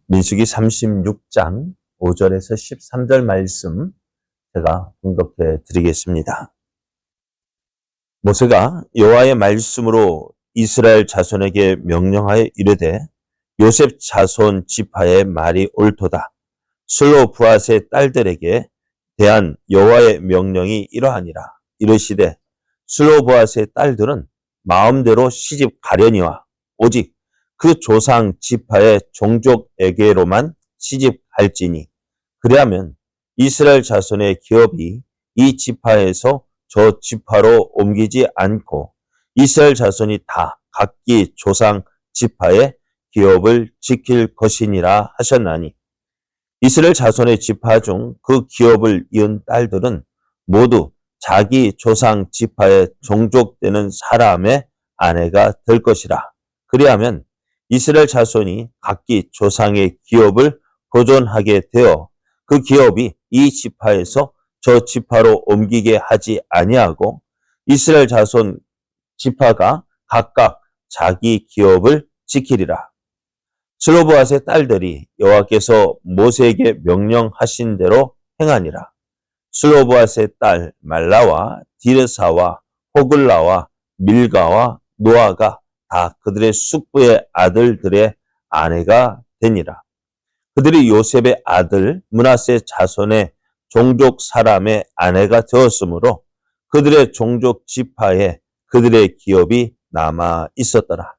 민수기 36장 5절에서 13절 말씀 제가 봉독해 드리겠습니다. 모세가 여호와의 말씀으로 이스라엘 자손에게 명령하여 이르되 요셉 자손 지파의 말이 옳도다. 슬로브앗의 딸들에게 대한 여호와의 명령이 이러하니라. 이르시되 슬로브앗의 딸들은 마음대로 시집 가려니와 오직 그 조상 지파의 종족에게로만 시집갈지니 그리하면 이스라엘 자손의 기업이 이 지파에서 저 지파로 옮기지 않고 이스라엘 자손이 다 각기 조상 지파의 기업을 지킬 것이니라 하셨나니 이스라엘 자손의 지파 중 그 기업을 이은 딸들은 모두 자기 조상 지파의 종족되는 사람의 아내가 될 것이라. 그리하면 이스라엘 자손이 각기 조상의 기업을 보존하게 되어 그 기업이 이 지파에서 저 지파로 옮기게 하지 아니하고 이스라엘 자손 지파가 각각 자기 기업을 지키리라. 슬로브앗의 딸들이 여호와께서 모세에게 명령하신 대로 행하니라. 슬로브앗의 딸 말라와 디르사와 호글라와 밀가와 노아가 다 그들의 숙부의 아들들의 아내가 되니라. 그들이 요셉의 아들 므낫세 자손의 종족 사람의 아내가 되었으므로 그들의 종족 지파에 그들의 기업이 남아 있었더라.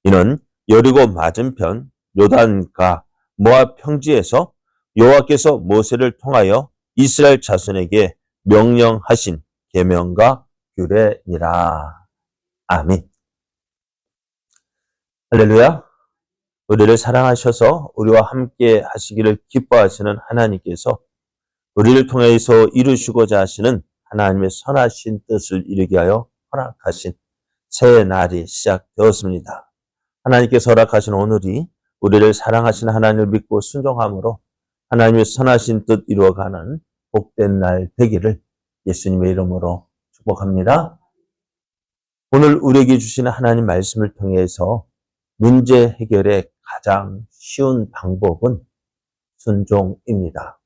이는 여리고 맞은편 요단가 모압 평지에서 여호와께서 모세를 통하여 이스라엘 자손에게 명령하신 계명과 규례니라. 아멘. 할렐루야. 우리를 사랑하셔서 우리와 함께 하시기를 기뻐하시는 하나님께서 우리를 통해서 이루시고자 하시는 하나님의 선하신 뜻을 이루게 하여 허락하신 새 날이 시작되었습니다. 하나님께서 허락하신 오늘이 우리를 사랑하시는 하나님을 믿고 순종함으로 하나님의 선하신 뜻 이루어가는 복된 날 되기를 예수님의 이름으로 축복합니다. 오늘 우리에게 주시는 하나님 말씀을 통해서 문제 해결의 가장 쉬운 방법은 순종입니다.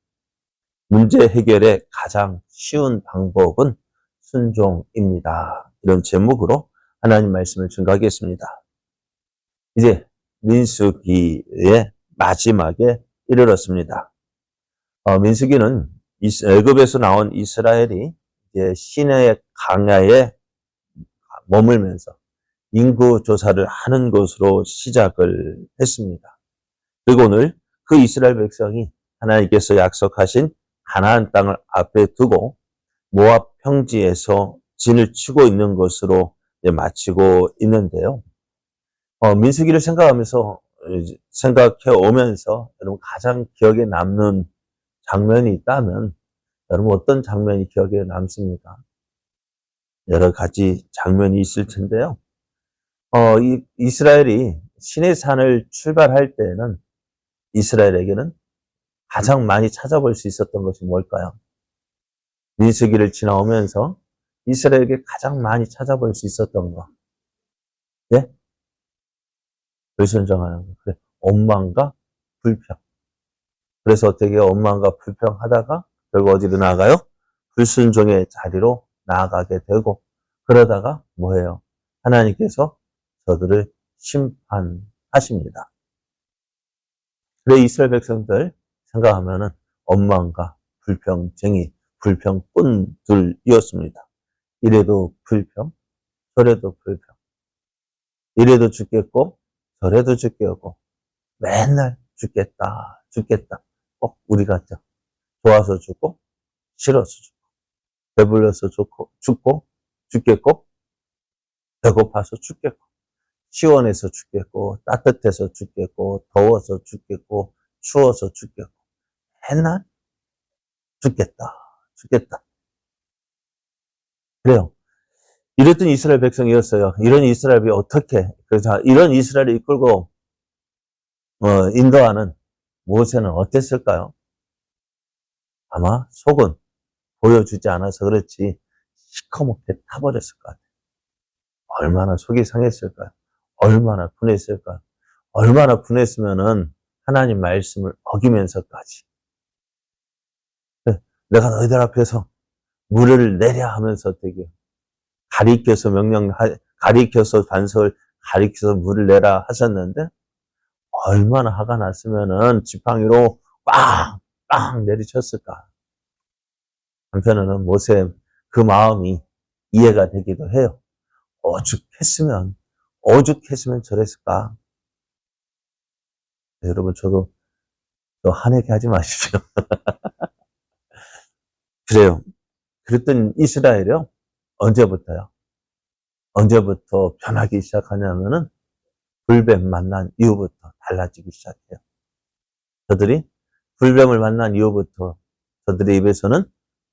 문제 해결의 가장 쉬운 방법은 순종입니다. 이런 제목으로 하나님 말씀을 증거하겠습니다. 이제 민수기의 마지막에 이르렀습니다. 민수기는 애굽에서 나온 이스라엘이 이제 시내의 강야에 머물면서 인구 조사를 하는 것으로 시작을 했습니다. 그리고 오늘 그 이스라엘 백성이 하나님께서 약속하신 가나안 땅을 앞에 두고 모압 평지에서 진을 치고 있는 것으로 마치고 있는데요. 민수기를 생각해 오면서 여러분 가장 기억에 남는 장면이 있다면 여러분 어떤 장면이 기억에 남습니까? 여러 가지 장면이 있을 텐데요. 이스라엘이 시내산을 출발할 때에는 이스라엘에게는 가장 많이 찾아볼 수 있었던 것이 뭘까요? 민수기를 지나오면서 이스라엘에게 가장 많이 찾아볼 수 있었던 것. 네? 불순종하는 것. 그래. 원망과 불평. 그래서 어떻게 원망과 불평하다가 결국 어디로 나아가요? 불순종의 자리로 나아가게 되고 그러다가 뭐예요? 하나님께서 저들을 심판하십니다. 그래 이스라엘 백성들 생각하면은 원망과 불평쟁이, 불평꾼들이었습니다. 이래도 불평, 저래도 불평. 이래도 죽겠고 저래도 죽겠고 맨날 죽겠다. 꼭 우리 같죠. 좋아서 죽고 싫어서 죽고 배불러서 죽고 죽겠고 배고파서 죽겠고 시원해서 죽겠고 따뜻해서 죽겠고 더워서 죽겠고 추워서 죽겠고 맨날 죽겠다. 그래요. 이랬던 이스라엘 백성이었어요. 이런 이스라엘이 어떻게 그래서 이런 이스라엘을 이끌고 인도하는 모세는 어땠을까요? 아마 속은 보여주지 않아서 그렇지 시커멓게 타버렸을 것 같아요. 얼마나 속이 상했을까요? 얼마나 분했을까요? 얼마나 분했으면은 하나님 말씀을 어기면서까지 내가 너희들 앞에서 물을 내랴 하면서 되게 가리켜서 반석을 가리켜서 물을 내라 하셨는데 얼마나 화가 났으면은 지팡이로 빵 내리쳤을까. 한편으로는 모세 그 마음이 이해가 되기도 해요. 오죽했으면 저랬을까. 네, 여러분 저도 또 화내게 하지 마십시오. 그래요. 그랬던 이스라엘이요. 언제부터 변하기 시작하냐면은 불뱀 만난 이후부터 달라지기 시작해요. 저들이 불뱀을 만난 이후부터 저들의 입에서는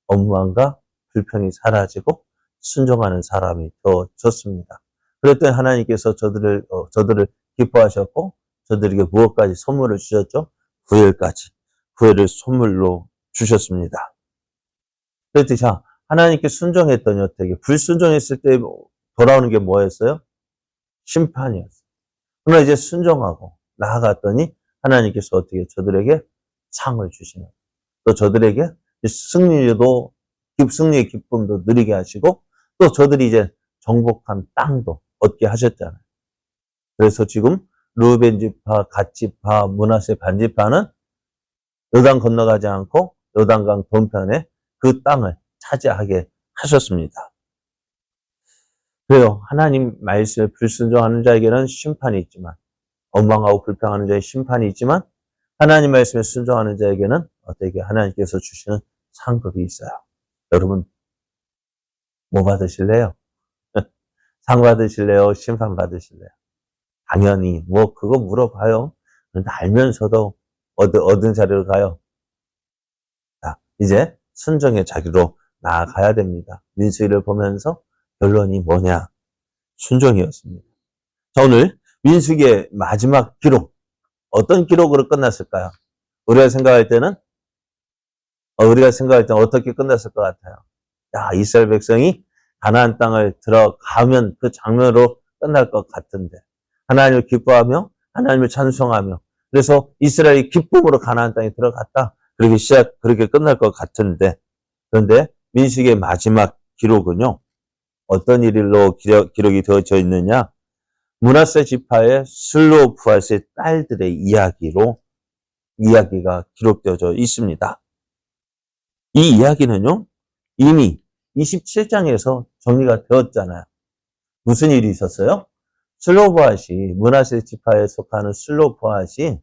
원망과 불평이 사라지고 순종하는 사람이 되어졌습니다. 그랬더니 하나님께서 저들을 기뻐하셨고 저들에게 무엇까지 선물을 주셨죠? 구애를 선물로 주셨습니다. 그랬더니 자, 하나님께 순종했더니 어떻게 불순종했을 때 돌아오는 게 뭐였어요? 심판이었어요. 그러나 이제 순종하고 나아갔더니 하나님께서 어떻게 저들에게 상을 주시는, 또 저들에게 승리의 기쁨도 누리게 하시고 또 저들이 이제 정복한 땅도 얻게 하셨잖아요. 그래서 지금 르우벤 지파, 갓 지파, 므낫세 반 지파는 요단 건너가지 않고 요단강 동편에 그 땅을 차지하게 하셨습니다. 그래요. 하나님 말씀에 불순종하는 자에게는 심판이 있지만, 원망하고 불평하는 자에게 심판이 있지만, 하나님 말씀에 순종하는 자에게는 어떻게 하나님께서 주시는 상급이 있어요. 여러분 뭐 받으실래요? 상 받으실래요? 심판 받으실래요? 당연히 그거 물어봐요. 그런데 알면서도 얻은 자리로 가요. 자, 이제 순종의 자리로 나아가야 됩니다. 민수기를 보면서 결론이 뭐냐? 순종이었습니다. 자, 오늘 민수기의 마지막 기록, 어떤 기록으로 끝났을까요? 우리가 생각할 때는 어떻게 끝났을 것 같아요? 이스라엘 백성이 가나안 땅을 들어가면 그 장면으로 끝날 것 같은데, 하나님을 기뻐하며 하나님을 찬송하며, 그래서 이스라엘이 기쁨으로 가나안 땅에 들어갔다. 그렇게 끝날 것 같은데, 그런데 민수기의 마지막 기록은요, 어떤 일로 기록이 되어져 있느냐? 므낫세 지파의 슬로브앗의 딸들의 이야기가 기록되어져 있습니다. 이 이야기는요, 이미 27장에서 정리가 되었잖아요. 무슨 일이 있었어요? 므낫세 지파에 속하는 슬로브앗이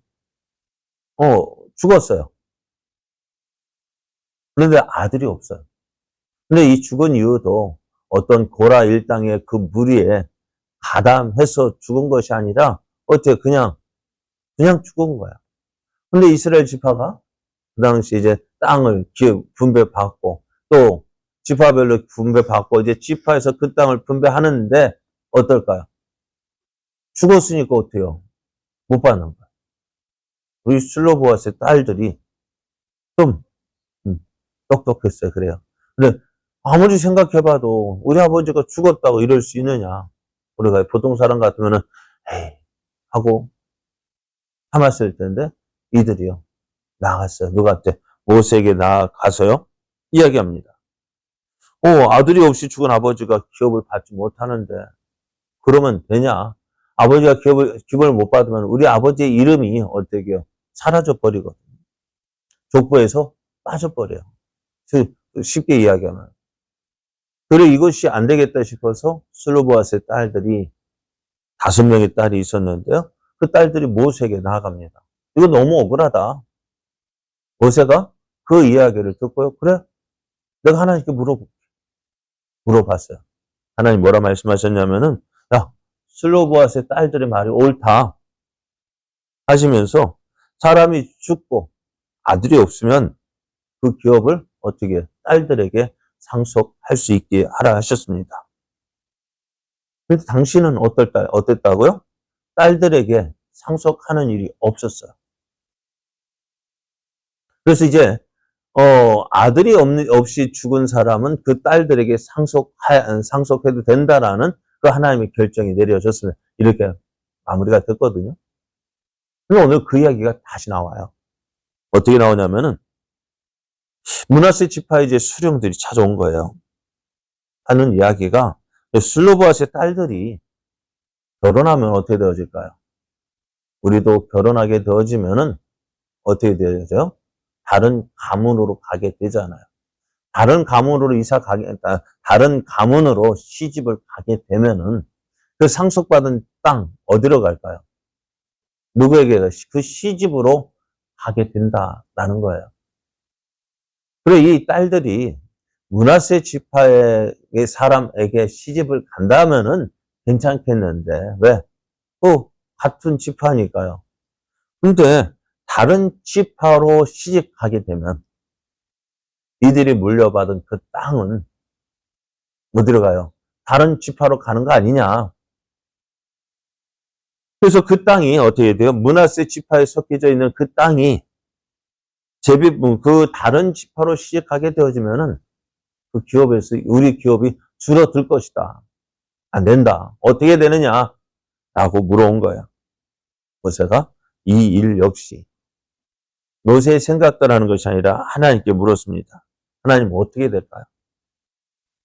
죽었어요. 그런데 아들이 없어요. 근데 이 죽은 이유도 어떤 고라 일당의 그 무리에 가담해서 죽은 것이 아니라 그냥 죽은 거야. 근데 이스라엘 지파가 그 당시 이제 땅을 분배받고 또 지파별로 분배받고 이제 지파에서 그 땅을 분배하는데 어떨까요? 죽었으니까 어때요? 못 받는 거야. 우리 슬로보아스의 딸들이 좀 똑똑했어요. 그래요. 근데 아무리 생각해봐도 우리 아버지가 죽었다고 이럴 수 있느냐. 우리가 보통 사람 같으면은 에이 하고 참았을 텐데 이들이요. 나갔어요. 누구한테? 모세에게 나가서요. 이야기합니다. 아들이 없이 죽은 아버지가 기업을 받지 못하는데 그러면 되냐? 아버지가 기업을 못 받으면 우리 아버지의 이름이 어떻게요? 사라져 버리거든요. 족보에서 빠져버려요. 쉽게 이야기하면. 그래 이것이 안 되겠다 싶어서 슬로보아스의 딸들이 5명의 딸이 있었는데요. 그 딸들이 모세에게 나아갑니다. 이거 너무 억울하다. 모세가 그 이야기를 듣고요. 그래, 내가 하나님께 물어봤어요. 하나님 뭐라 말씀하셨냐면은, 슬로보아스의 딸들의 말이 옳다 하시면서 사람이 죽고 아들이 없으면 그 기업을 어떻게 딸들에게 상속할 수 있게 하라 하셨습니다. 그런데 당신은 어땠다고요? 딸들에게 상속하는 일이 없었어요. 그래서 이제 아들이 없이 죽은 사람은 그 딸들에게 상속해도 된다라는 그 하나님의 결정이 내려졌습니다. 이렇게 마무리가 됐거든요. 근데 오늘 그 이야기가 다시 나와요. 어떻게 나오냐면은 므낫세 지파의 이제 수령들이 찾아온 거예요. 하는 이야기가 슬로보아스의 딸들이 결혼하면 어떻게 되어질까요? 우리도 결혼하게 되어지면은 어떻게 되어져요? 다른 가문으로 가게 되잖아요. 다른 가문으로 다른 가문으로 시집을 가게 되면은 그 상속받은 땅 어디로 갈까요? 누구에게 그 시집으로 가게 된다라는 거예요. 그리고 이 딸들이 므낫세 지파의 사람에게 시집을 간다면은 괜찮겠는데 왜? 같은 지파니까요. 근데 다른 지파로 시집 가게 되면 이들이 물려받은 그 땅은 어디로 가요? 다른 지파로 가는 거 아니냐? 그래서 그 땅이 어떻게 돼요? 므낫세 지파에 섞여져 있는 그 땅이 그 다른 지파로 시집가게 되어지면은 그 기업에서 우리 기업이 줄어들 것이다. 안 된다. 어떻게 되느냐? 라고 물어온 거예요. 모세가 이 일 역시 모세의 생각대로하는 것이 아니라 하나님께 물었습니다. 하나님 어떻게 될까요?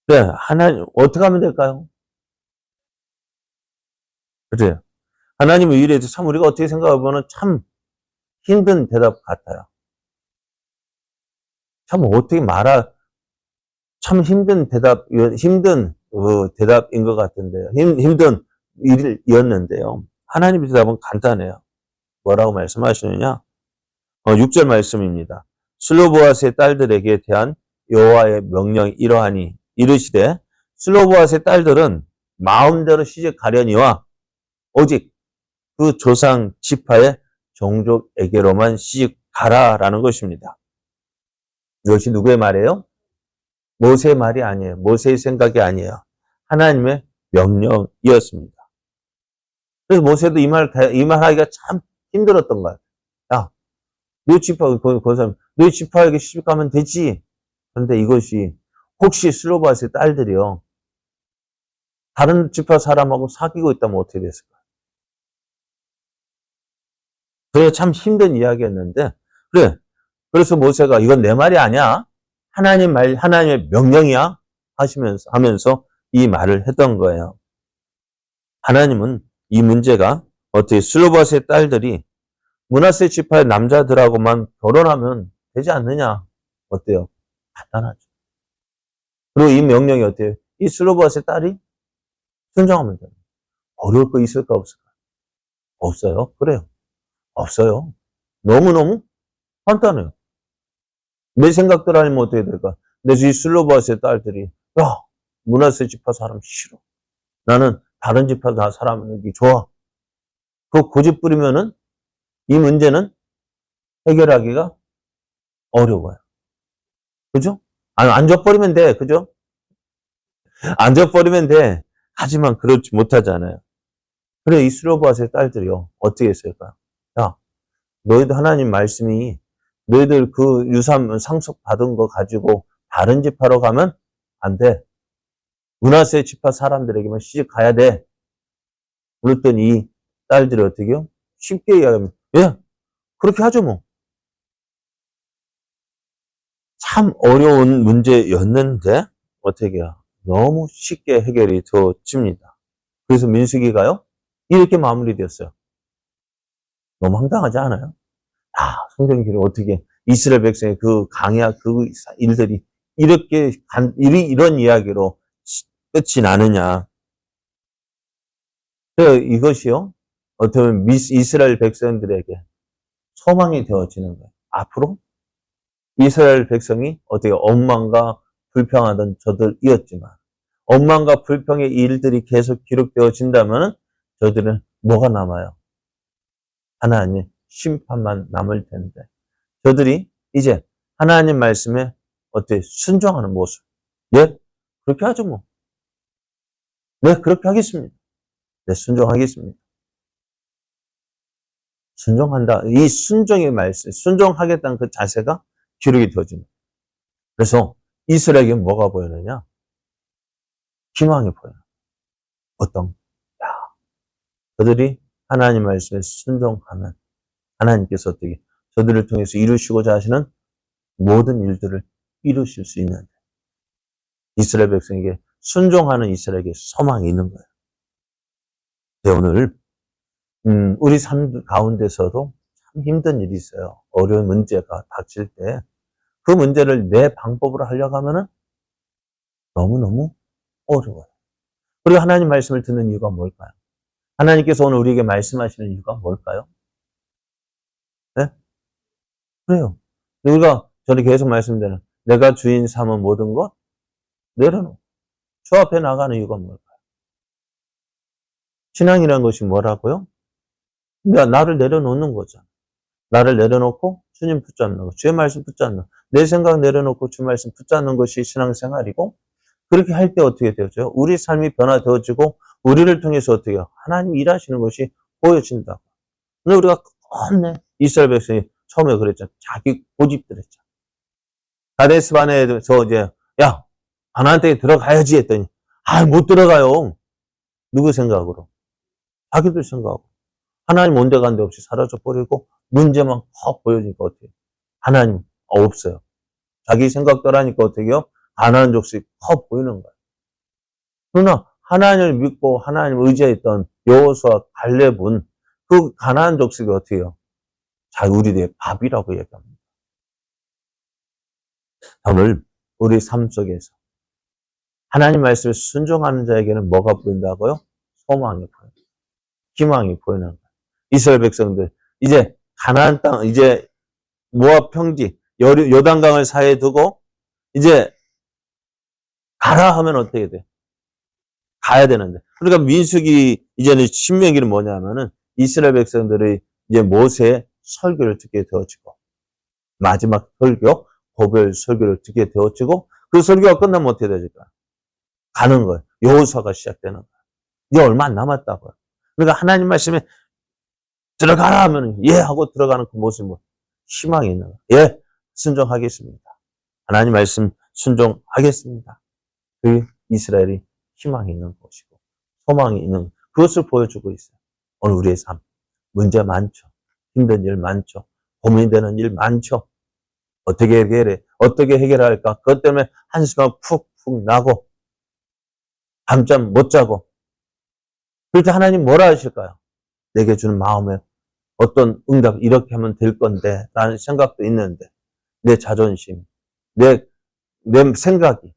네, 하나님 어떻게 하면 될까요? 그래요. 하나님의 일에 대해서 참 우리가 어떻게 생각해보면 참 힘든 대답 같아요. 참 어떻게 참 힘든 대답인 것 같은데요. 힘든 일이었는데요. 하나님의 대답은 간단해요. 뭐라고 말씀하시느냐? 6절 말씀입니다. 슬로보아스의 딸들에게 대한 여호와의 명령이 이러하니 이르시되 슬로보아스의 딸들은 마음대로 시집 가려니와 오직 그 조상 지파의 종족에게로만 시집 가라라는 것입니다. 이것이 누구의 말이에요? 모세의 말이 아니에요. 모세의 생각이 아니에요. 하나님의 명령이었습니다. 그래서 모세도 이 말 하기가 참 힘들었던 거예요. 야, 너 지파, 그 사람, 너 지파에게 시집 가면 되지. 그런데 이것이 혹시 슬로바스의 딸들이요. 다른 지파 사람하고 사귀고 있다면 어떻게 됐을까? 그래, 참 힘든 이야기였는데, 그래. 그래서 모세가 이건 내 말이 아니야. 하나님의 명령이야. 하면서 이 말을 했던 거예요. 하나님은 이 문제가 어떻게 슬로바스의 딸들이 므낫세 지파의 남자들하고만 결혼하면 되지 않느냐. 어때요? 간단하죠. 그리고 이 명령이 어때요? 이 슬로바스의 딸이 순종하면 돼요. 어려울 거 있을까 없을까? 없어요. 그래요. 없어요. 너무너무 간단해요. 내 생각대로 아니면 어떻게 될까? 이 슬로바스의 딸들이 야, 므낫세 지파 사람 싫어. 나는 다른 지파 사람이 좋아. 그거 고집 부리면은 이 문제는 해결하기가 어려워요. 그죠? 아니, 안 줘버리면 돼. 그죠? 안 줘버리면 돼. 하지만 그렇지 못하잖아요. 그래, 이 슬로바스의 딸들이요. 어떻게 했을까요? 야, 너희들 하나님 말씀이 너희들 그 유산 상속 받은 거 가지고 다른 집하러 가면 안 돼. 므낫세 지파 사람들에게만 시집 가야 돼. 그랬더니 이 딸들이 어떻게 해요? 쉽게 이야기하면, 예, 그렇게 하죠, 뭐. 참 어려운 문제였는데, 어떻게 해요? 너무 쉽게 해결이 되어집니다. 그래서 민수기가요, 이렇게 마무리되었어요. 너무 황당하지 않아요? 성경기를 어떻게, 이스라엘 백성의 그 강약, 그 일들이 이런 이야기로 끝이 나느냐. 이것이요, 어떻게 보면 이스라엘 백성들에게 소망이 되어지는 거예요. 앞으로 이스라엘 백성이 어떻게 원망과 불평하던 저들이었지만, 원망과 불평의 일들이 계속 기록되어진다면 저들은 뭐가 남아요? 하나님의 심판만 남을 텐데, 저들이 이제 하나님 말씀에 어떻게 순종하는 모습. 예? 그렇게 하죠, 뭐. 네, 그렇게 하겠습니다. 네, 순종하겠습니다. 순종한다. 이 순종의 말씀, 순종하겠다는 그 자세가 기록이 되어집니다. 그래서 이스라엘에게 뭐가 보이느냐? 희망이 보여요. 어떤? 야, 그들이 하나님 말씀에 순종하면 하나님께서 어떻게 저들을 통해서 이루시고자 하시는 모든 일들을 이루실 수 있는데 이스라엘 백성에게 순종하는 이스라엘에게 소망이 있는 거예요. 네, 오늘 우리 삶 가운데서도 참 힘든 일이 있어요. 어려운 문제가 닥칠 때 그 문제를 내 방법으로 하려고 하면은 너무너무 어려워요. 그리고 하나님 말씀을 듣는 이유가 뭘까요? 하나님께서 오늘 우리에게 말씀하시는 이유가 뭘까요? 네? 그래요. 우리가 저는 계속 말씀드리는 내가 주인 삼은 모든 것 내려놓고 주 앞에 나가는 이유가 뭘까요? 신앙이라는 것이 뭐라고요? 나를 내려놓는 거죠. 나를 내려놓고 주님 붙잡는 것, 주의 말씀 붙잡는 것, 내 생각 내려놓고 주 말씀 붙잡는 것이 신앙생활이고 그렇게 할 때 어떻게 되죠? 우리 삶이 변화되어지고 우리를 통해서 어떻게 해요? 하나님이 일하시는 것이 보여진다고. 근데 우리가 겁내 이스라엘 백성이 처음에 그랬죠. 자기 고집들 했죠. 가데스 바네에서 이제 야 가나안에 들어가야지 했더니 못 들어가요. 누구 생각으로? 자기들 생각으로. 하나님 온데간데 없이 사라져 버리고 문제만 확 보여지니까 어떻게 해요? 하나님 없어요. 자기 생각대로 하니까 어떻게 해요? 가나안 족속이 확 보이는 거예요. 그러나 하나님을 믿고 하나님을 의지했던 여호수아 갈렙은 그 가나안 족속이 어떻게 해요? 자, 우리들의 밥이라고 얘기합니다. 오늘 우리 삶 속에서 하나님 말씀에 순종하는 자에게는 뭐가 보인다고요? 소망이 보여요. 희망이 보이는 거예요. 이스라엘 백성들 이제 가나안 땅 이제 모압 평지 요단강을 사이에 두고 이제 가라 하면 어떻게 돼? 가야 되는데. 그러니까 민수기 이제는 신명기는 뭐냐면은 이스라엘 백성들의 이제 모세의 설교를 듣게 되어지고 마지막 설교 고별 설교를 듣게 되어지고 그 설교가 끝나면 어떻게 되질까? 가는 거예요. 여호수아가 시작되는 거예요. 이제 얼마 안 남았다고요. 그러니까 하나님 말씀에 들어가라 하면 예 하고 들어가는 그 모습은 희망이 있는 거예요. 예, 순종하겠습니다. 하나님 말씀 순종하겠습니다. 그 이스라엘이 희망이 있는 것이고 소망이 있는 그것을 보여주고 있어요. 오늘 우리의 삶 문제 많죠. 힘든 일 많죠. 고민되는 일 많죠. 어떻게 해결해? 어떻게 해결할까? 그것 때문에 한숨만 푹푹 나고 밤잠 못 자고 그럴 때 하나님 뭐라 하실까요? 내게 주는 마음에 어떤 응답 이렇게 하면 될 건데 라는 생각도 있는데 내 자존심, 내 생각이,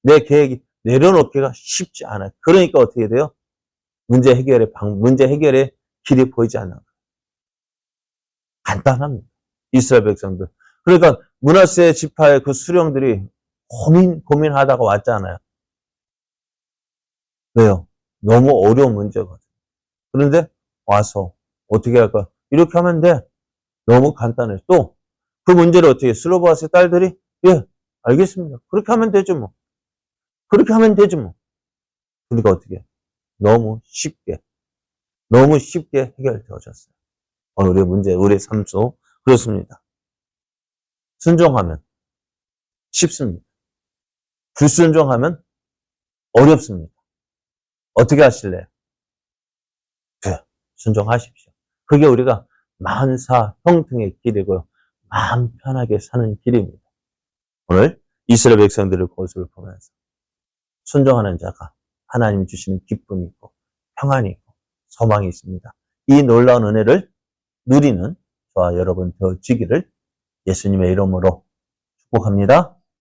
내 계획이 내려놓기가 쉽지 않아요. 그러니까 어떻게 돼요? 문제 해결의 길이 보이지 않아요. 간단합니다. 이스라엘 백성들. 그러니까 므낫세 지파의 그 수령들이 고민하다가 왔잖아요. 왜요? 너무 어려운 문제거든요. 그런데 와서 어떻게 할까? 이렇게 하면 돼. 너무 간단해요. 또 그 문제를 어떻게 해? 슬로바스의 딸들이 예, 알겠습니다. 그렇게 하면 되죠 뭐. 그렇게 하면 되죠 뭐. 그러니까 어떻게 해? 너무 쉽게 해결되어졌어요. 오늘 우리의 문제, 우리의 삶 속 그렇습니다. 순종하면 쉽습니다. 불순종하면 어렵습니다. 어떻게 하실래요? 그래, 순종하십시오. 그게 우리가 만사 형통의 길이고요. 마음 편하게 사는 길입니다. 오늘 이스라엘 백성들의 모습을 보면서 순종하는 자가 하나님이 주시는 기쁨이 있고 평안이 있고 소망이 있습니다. 이 놀라운 은혜를 누리는 저와 여러분 되어지기를 예수님의 이름으로 축복합니다.